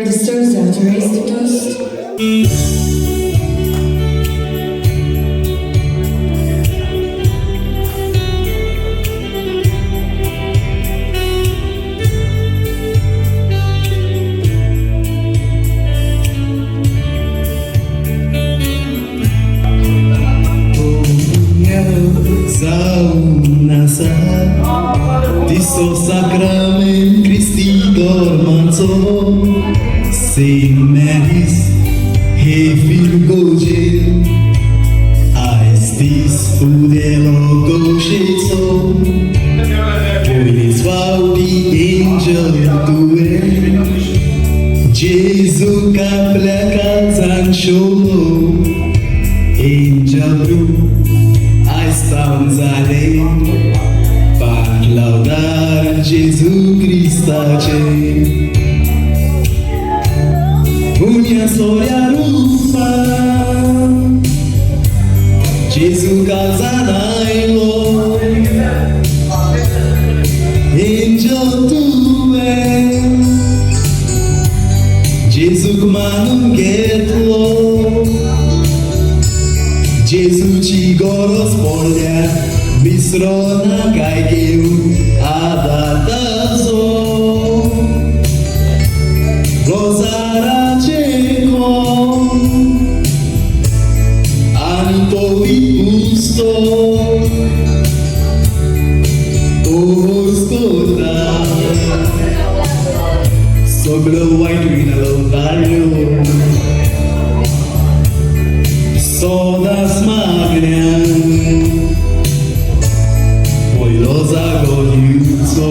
this toast, I have to raise the toast. Tiso sacrament Christi dormanzo Saint Mary's he filgoge Aestis fudelo goscezo Poinis vaudi angel tue Gesù capleca zanciolo Angel blu Stanzale per laudare Gesù Cristo una storia ruffa Gesù casanailo angel tue Gesù manunghetlo Gesù ci gorospolja Bisrona kaigeu adatazo Rosara ceko Anito ipusto Oscota Soglo white winalo barrio Sodas magnian Poi lo zagoniuco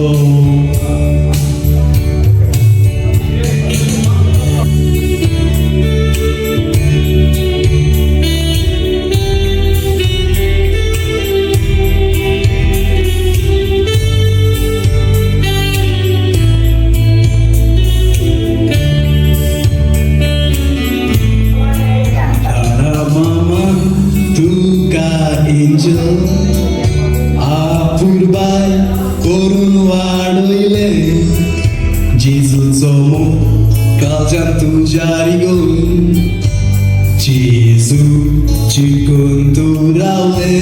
angel apurbai korun wadoile Jesus omo kaljan tu jarigo Jesus chikun tu raule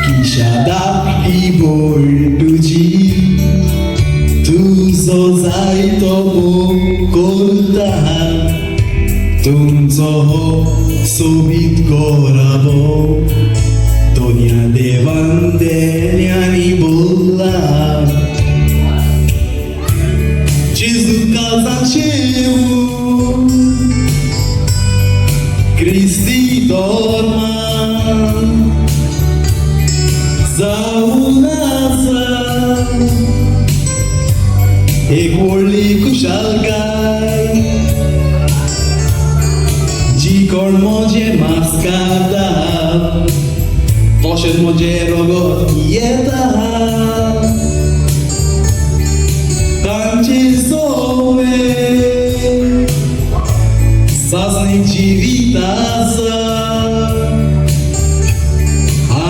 kishadap ibor tuji tu zozai tomo korutahan tum zoho sobit korabo Donia devandenia ni bolla Jesus casaceu Cristi dorma Zaunaza E quoli kushalgai Dzikor modzie maskada Poszedł młodzieżego jeda Tańczy sobie Sasnej dzivitaza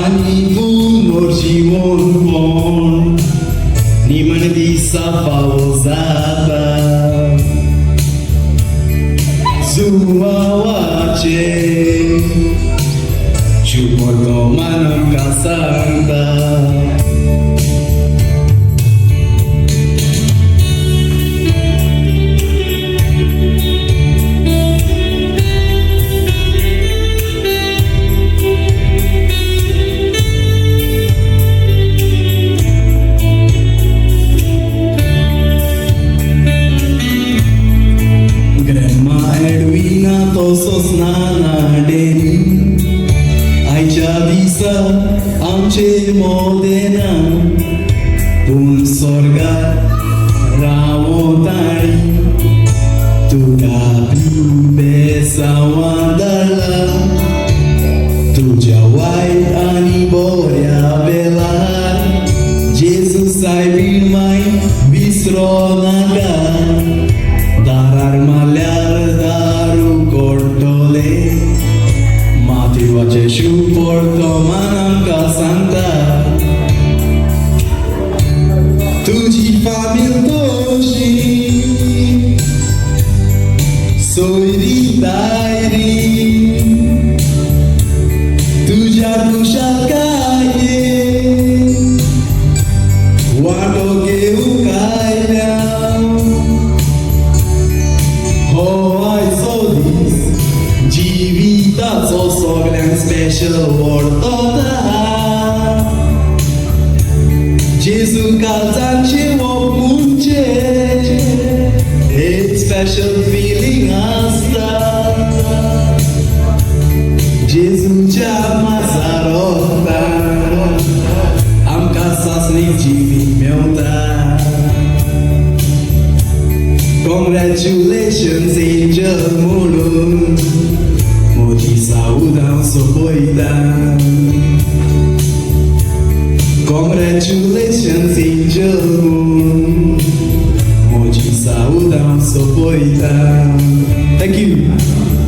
Ani bunor dziwon Nimane disa pauzada Zuawace Ciuporto manam casanta Grandma Edwina tosos nana deni Aici visa amce modena Un sorga ramotari Tu capi besa wandala Tu jawai ani boria velar Jesus ai birmai bisronaga Darar malhar daru cortole Motivace porto manam santa Tu ci famil doshi solidariedade, tuja kushakaye, wadoge ukaida, oh I saw this, jivita so soglan special wortoda, Jesu kalzanche wo munche. It's special feeling asta Jesus chama zarota Amka sasni jivi melta Congratulations angel mulu Moji saudam sopoida Congratulations angel Moji saudam sopoita. Thank you.